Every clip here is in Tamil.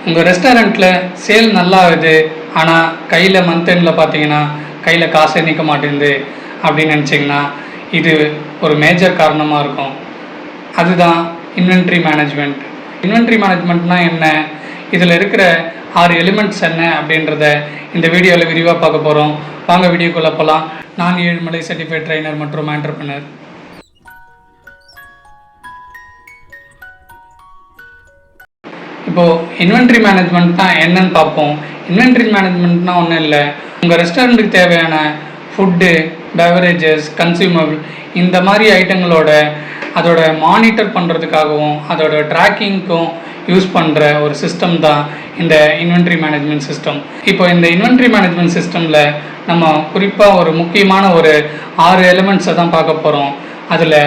உங்கள் ரெஸ்டாரண்ட்டில் சேல் நல்லா ஆகுது, ஆனால் கையில் மந்த் எண்டில் பார்த்தீங்கன்னா கையில் காசே நிற்க மாட்டேங்குது அப்படின்னு நினச்சிங்கன்னா இது ஒரு மேஜர் காரணமாக இருக்கும். அதுதான் இன்வென்ட்ரி மேனேஜ்மெண்ட். இன்வென்ட்ரி மேனேஜ்மெண்ட்னால் என்ன, இதில் இருக்கிற 6 எலிமெண்ட்ஸ் என்ன அப்படின்றத இந்த வீடியோவில் விரிவாக பார்க்க போகிறோம். வாங்க வீடியோக்குள்ளே போகலாம். நான் ஏழுமலை சர்டிஃபைட் ட்ரைனர் மற்றும் ஆண்டர்பிரனர். இப்போது இன்வென்ட்ரி மேனேஜ்மெண்ட்னா என்னன்னு பார்ப்போம். இன்வென்ட்ரி மேனேஜ்மெண்ட்னா ஒன்றும் இல்லை, உங்கள் ரெஸ்டாரண்ட்டுக்கு தேவையான ஃபுட்டு, பெவரேஜஸ், கன்சியூமபிள் இந்த மாதிரி ஐட்டங்களோட அதோட மானிட்டர் பண்ணுறதுக்காகவும் அதோட ட்ராக்கிங்க்கும் யூஸ் பண்ணுற ஒரு சிஸ்டம் தான் இந்த இன்வென்ட்ரி மேனேஜ்மெண்ட் சிஸ்டம். இப்போ இந்த இன்வென்ட்ரி மேனேஜ்மெண்ட் சிஸ்டமில் நம்ம குறிப்பாக ஒரு முக்கியமான ஒரு 6 எலிமெண்ட்ஸை தான் பார்க்க போகிறோம். அதில்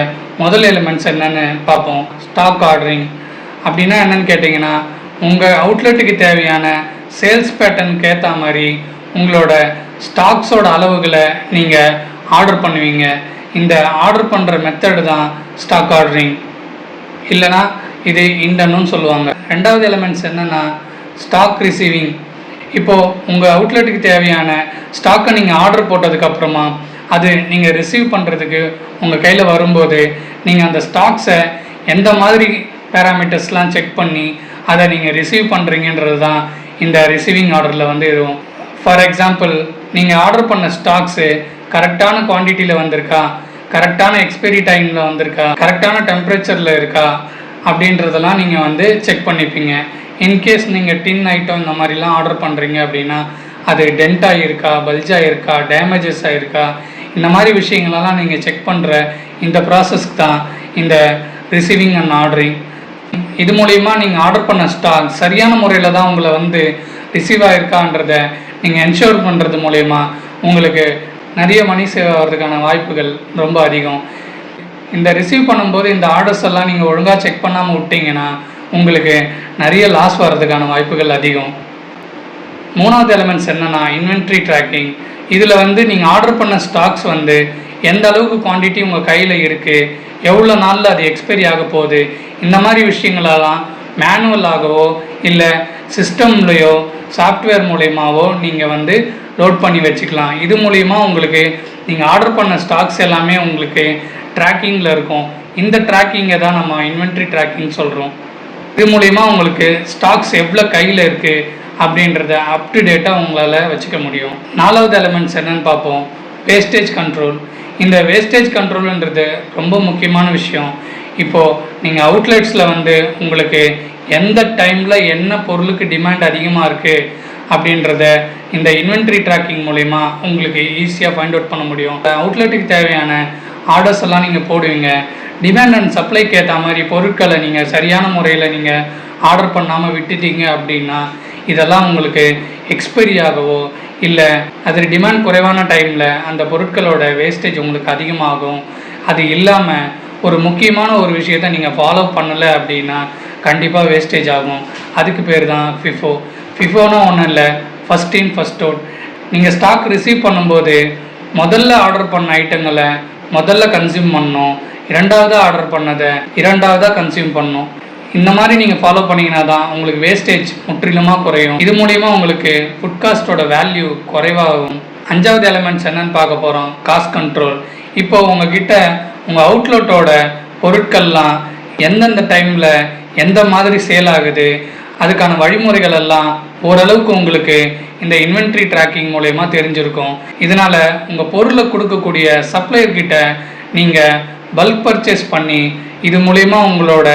முதல் எலிமெண்ட்ஸ் என்னென்னு பார்ப்போம். ஸ்டாக் ஆர்டரிங் அப்படின்னா என்னென்னு கேட்டிங்கன்னா, உங்கள் அவுட்லெட்டுக்கு தேவையான சேல்ஸ் பேட்டர்னுக்கு ஏற்ற மாதிரி உங்களோட ஸ்டாக்ஸோட அளவுகளை நீங்கள் ஆர்டர் பண்ணுவீங்க. இந்த ஆர்டர் பண்ணுற மெத்தடு தான் ஸ்டாக் ஆர்டரிங், இல்லைனா இது இண்டன்னு சொல்லுவாங்க. ரெண்டாவது எலிமெண்ட்ஸ் என்னென்னா ஸ்டாக் ரிசீவிங். இப்போது உங்கள் அவுட்லெட்டுக்கு தேவையான ஸ்டாக்கை நீங்கள் ஆர்டர் போட்டதுக்கப்புறமா அது நீங்கள் ரிசீவ் பண்ணுறதுக்கு உங்கள் கையில் வரும்போது நீங்கள் அந்த ஸ்டாக்ஸை எந்த மாதிரி பேராமீட்டர்ஸ்லாம் செக் பண்ணி அதை நீங்கள் ரிசீவ் பண்ணுறீங்கன்றது தான் இந்த ரிசீவிங் ஆர்டரில் வந்து இருக்கும். ஃபார் எக்ஸாம்பிள், நீங்கள் ஆர்டர் பண்ண ஸ்டாக்ஸு கரெக்டான குவான்டிட்டியில் வந்திருக்கா, கரெக்டான எக்ஸ்பைரி டைமில் வந்திருக்கா, கரெக்டான டெம்பரேச்சரில் இருக்கா அப்படின்றதெல்லாம் நீங்கள் வந்து செக் பண்ணிப்பீங்க. இன்கேஸ் நீங்கள் டின் ஐட்டம் இந்த மாதிரிலாம் ஆர்டர் பண்ணுறீங்க அப்படின்னா அது டென்ட் ஆகியிருக்கா, பல்ஜ் ஆகிருக்கா, டேமேஜஸ் ஆகிருக்கா, இந்த மாதிரி விஷயங்களெல்லாம் நீங்கள் செக் பண்ணுற இந்த ப்ராசஸ்க்கு தான் இந்த ரிசீவிங் அண்ட் ஆர்டரிங். இது மூலிமா நீங்கள் ஆர்டர் பண்ண ஸ்டாக் சரியான முறையில் தான் உங்களை வந்து ரிசீவ் ஆகிருக்கான்றத நீங்கள் என்ஷூர் பண்ணுறது மூலயமா உங்களுக்கு நிறைய மணி சேவ் ஆகிறதுக்கான வாய்ப்புகள் ரொம்ப அதிகம். இந்த ரிசீவ் பண்ணும்போது இந்த ஆர்டர்ஸ் எல்லாம் நீங்கள் ஒழுங்காக செக் பண்ணாமல் விட்டிங்கன்னா உங்களுக்கு நிறைய லாஸ் வர்றதுக்கான வாய்ப்புகள் அதிகம். மூணாவது எலிமெண்ட்ஸ் என்னென்னா இன்வென்ட்ரி ட்ராக்கிங். இதில் வந்து நீங்கள் ஆர்டர் பண்ண ஸ்டாக்ஸ் வந்து எந்த அளவுக்கு குவான்டிட்டி உங்கள் கையில் இருக்குது, எவ்வளோ நாளில் அது எக்ஸ்பைரி ஆக போகுது, இந்த மாதிரி விஷயங்களெல்லாம் மேனுவலாகவோ இல்லை சிஸ்டம்லையோ சாஃப்ட்வேர் மூலயமாவோ நீங்கள் வந்து லோட் பண்ணி வச்சுக்கலாம். இது மூலிமா உங்களுக்கு நீங்கள் ஆர்டர் பண்ண ஸ்டாக்ஸ் எல்லாமே உங்களுக்கு ட்ராக்கிங்கில் இருக்கும். இந்த ட்ராக்கிங்கை தான் நம்ம இன்வென்ட்ரி ட்ராக்கிங் சொல்கிறோம். இது மூலிமா உங்களுக்கு ஸ்டாக்ஸ் எவ்வளோ கையில் இருக்குது அப்படின்றத அப் டு டேட்டாக உங்களால் வச்சுக்க முடியும். நாலாவது எலிமெண்ட்ஸ் என்னென்னு பார்ப்போம். Wastage control. இந்த வேஸ்டேஜ் கண்ட்ரோலுன்றது ரொம்ப முக்கியமான விஷயம். இப்போது நீங்கள் அவுட்லெட்ஸில் வந்து உங்களுக்கு எந்த டைமில் என்ன பொருளுக்கு டிமாண்ட் அதிகமாக இருக்குது அப்படின்றத இந்த இன்வென்ட்ரி ட்ராக்கிங் மூலிமா உங்களுக்கு ஈஸியாக ஃபைண்ட் அவுட் பண்ண முடியும். அவுட்லெட்டுக்கு தேவையான ஆர்டர்ஸ் எல்லாம் நீங்கள் போடுவீங்க. டிமாண்ட் அண்ட் சப்ளைக்கு ஏற்ற மாதிரி பொருட்களை நீங்கள் சரியான முறையில் நீங்கள் ஆர்டர் பண்ணாமல் விட்டுட்டீங்க அப்படின்னா இதெல்லாம் உங்களுக்கு எக்ஸ்பைரி ஆகவோ இல்லை அது டிமாண்ட் குறைவான டைமில் அந்த பொருட்களோட வேஸ்டேஜ் உங்களுக்கு அதிகமாகும். அது இல்லாமல் ஒரு முக்கியமான ஒரு விஷயத்தை நீங்கள் ஃபாலோ பண்ணலை அப்படின்னா கண்டிப்பாக வேஸ்டேஜ் ஆகும். அதுக்கு பேர் தான் ஃபிஃபோ. ஃபிஃபோனா ஒன்றும் இல்லை, ஃபஸ்ட் இன் ஃபஸ்ட் அவுட். நீங்கள் ஸ்டாக் ரிசீவ் பண்ணும்போது முதல்ல ஆர்டர் பண்ண ஐட்டங்களை முதல்ல கன்சியூம் பண்ணணும், இரண்டாவது ஆர்டர் பண்ணதை இரண்டாவதாக கன்சியூம் பண்ணணும். இந்த மாதிரி நீங்கள் ஃபாலோ பண்ணிங்கன்னா தான் உங்களுக்கு வேஸ்டேஜ் முற்றிலுமாக குறையும். இது மூலிமா உங்களுக்கு ஃபுட் காஸ்ட்டோட வேல்யூ குறைவாகும். அஞ்சாவது எலிமெண்ட்ஸ் என்னன்னு பார்க்க போகிறோம். Cost control. இப்போ உங்ககிட்ட உங்கள் அவுட்லெட்டோட பொருட்கள்லாம் எந்தெந்த டைமில் எந்த மாதிரி சேல் ஆகுது அதுக்கான வழிமுறைகள் எல்லாம் ஓரளவுக்கு உங்களுக்கு இந்த இன்வென்ட்ரி ட்ராக்கிங் மூலயமா தெரிஞ்சிருக்கும். இதனால் உங்கள் பொருளை கொடுக்கக்கூடிய சப்ளையர்கிட்ட நீங்கள் பல்க் பர்ச்சேஸ் பண்ணி இது மூலயமா உங்களோட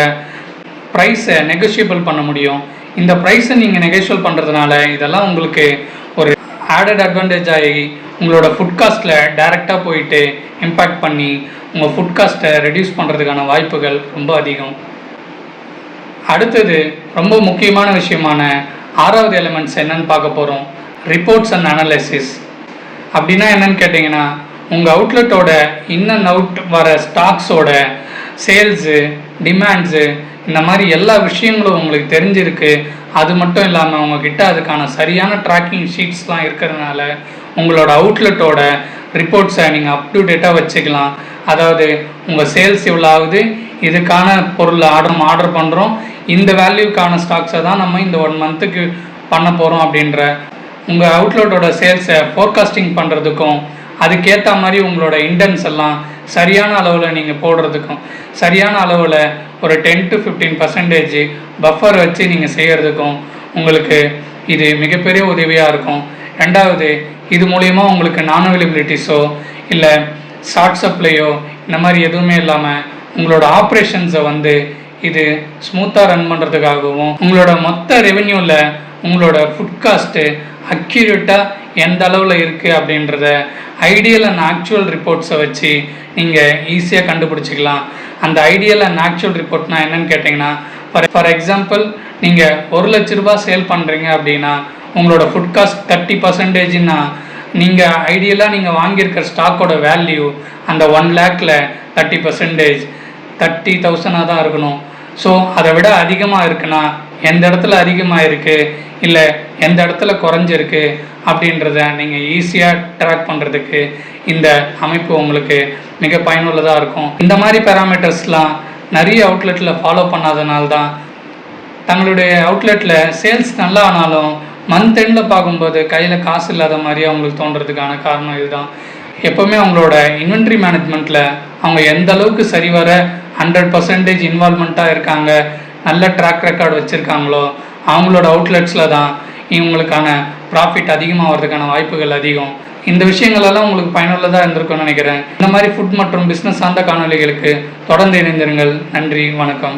ப்ரைஸை நெகோஷியபிள் பண்ண முடியும். இந்த ப்ரைஸை நீங்கள் நெகோஷியபிள் பண்ணுறதுனால இதெல்லாம் உங்களுக்கு ஒரு ஆடட் அட்வான்டேஜ் ஆகி உங்களோட ஃபுட் காஸ்ட்டில் டைரெக்டாக போயிட்டு இம்பேக்ட் பண்ணி உங்கள் ஃபுட் காஸ்ட்டை ரெடியூஸ் பண்ணுறதுக்கான வாய்ப்புகள் ரொம்ப அதிகம். அடுத்தது ரொம்ப முக்கியமான விஷயமான 6வது எலிமெண்ட்ஸ் என்னன்னு பார்க்க போகிறோம். Reports and analysis. அப்படின்னா என்னன்னு கேட்டிங்கன்னா, உங்கள் அவுட்லெட்டோட இன் அண்ட் அவுட் வர ஸ்டாக்ஸோட சேல்ஸு, டிமாண்ட்ஸு இந்த மாதிரி எல்லா விஷயங்களும் உங்களுக்கு தெரிஞ்சிருக்கு. அது மட்டும் இல்லாமல் உங்ககிட்ட அதுக்கான சரியான ட்ராக்கிங் ஷீட்ஸ்லாம் இருக்கிறதுனால உங்களோட அவுட்லெட்டோட ரிப்போர்ட்ஸை நீங்கள் அப் டு டேட்டாக வச்சுக்கலாம். அதாவது உங்கள் சேல்ஸ் எவ்வளோ ஆகுது, இதுக்கான பொருள் ஆர்டர் பண்ணுறோம், இந்த வேல்யூக்கான ஸ்டாக்ஸை தான் நம்ம இந்த 1 மந்த்துக்கு பண்ண போகிறோம் அப்படின்ற உங்கள் அவுட்லெட்டோட சேல்ஸை ஃபோர்காஸ்டிங் பண்ணுறதுக்கும் அதுக்கேற்ற மாதிரி உங்களோட இண்டென்ஸ் எல்லாம் சரியான அளவில் நீங்கள் போடுறதுக்கும் சரியான அளவில் ஒரு 10 to 15% பஃபர் வச்சு நீங்கள் செய்கிறதுக்கும் உங்களுக்கு இது மிகப்பெரிய உதவியாக இருக்கும். ரெண்டாவது, இது மூலயமா உங்களுக்கு நான் அவைலபிலிட்டிஸோ இல்லை ஷார்ட் சப்ளையோ இந்த மாதிரி எதுவுமே இல்லாமல் உங்களோட ஆப்ரேஷன்ஸை இது ஸ்மூத்தாக ரன் பண்ணுறதுக்காகவும் உங்களோட மொத்த ரெவென்யூவில் உங்களோட ஃபுட் காஸ்ட்டு அக்யூரேட்டாக எந்த அளவில் இருக்குது அப்படின்றத ஐடியல் அண்ட் ஆக்சுவல் ரிப்போர்ட்ஸை வச்சு நீங்கள் ஈஸியாக கண்டுபிடிச்சிக்கலாம். அந்த ஐடியல் அண்ட் ஆக்சுவல் ரிப்போர்ட்னா என்னன்னு கேட்டிங்கன்னா, ஃபார் எக்ஸாம்பிள் நீங்கள் 1 லட்ச ரூபா சேல் பண்ணுறீங்க அப்படின்னா உங்களோட ஃபுட் காஸ்ட் 30%ன்னா நீங்கள் ஐடியலாக நீங்கள் வாங்கியிருக்கிற ஸ்டாக்கோட வேல்யூ அந்த 1 lakhல 30% 30,000 தான் இருக்கணும். ஸோ அதை விட அதிகமாக இருக்குன்னா எந்த இடத்துல அதிகமாக இருக்குது இல்லை எந்த இடத்துல குறைஞ்சிருக்கு அப்படின்றத நீங்கள் ஈஸியாக ட்ராக் பண்ணுறதுக்கு இந்த அமைப்பு உங்களுக்கு மிக பயனுள்ளதாக இருக்கும். இந்த மாதிரி பேராமீட்டர்ஸ்லாம் நிறைய அவுட்லெட்டில் ஃபாலோ பண்ணாதனால தான் தங்களுடைய அவுட்லெட்டில் சேல்ஸ் நல்லா ஆனாலும் மந்த் எண்டில் பார்க்கும்போது கையில் காசு இல்லாத மாதிரி அவங்களுக்கு தோன்றதுக்கான காரணம் இதுதான். எப்போவுமே அவங்களோட இன்வென்ட்ரி மேனேஜ்மெண்ட்டில் அவங்க எந்த அளவுக்கு சரிவர 100% இன்வால்மெண்ட்டாக இருக்காங்க, நல்ல ட்ராக் ரெக்கார்டு வச்சுருக்காங்களோ அவங்களோட அவுட்லெட்ஸில் தான் இவங்களுக்கான ப்ராஃபிட் அதிகமாகிறதுக்கான வாய்ப்புகள் அதிகம். இந்த விஷயங்களெல்லாம் உங்களுக்கு பயனுள்ளதாக இருந்திருக்கும்னு நினைக்கிறேன். இந்த மாதிரி ஃபுட் மற்றும் பிஸ்னஸ் சார்ந்த காணொலிகளுக்கு தொடர்ந்து இணைந்திருங்கள். நன்றி, வணக்கம்.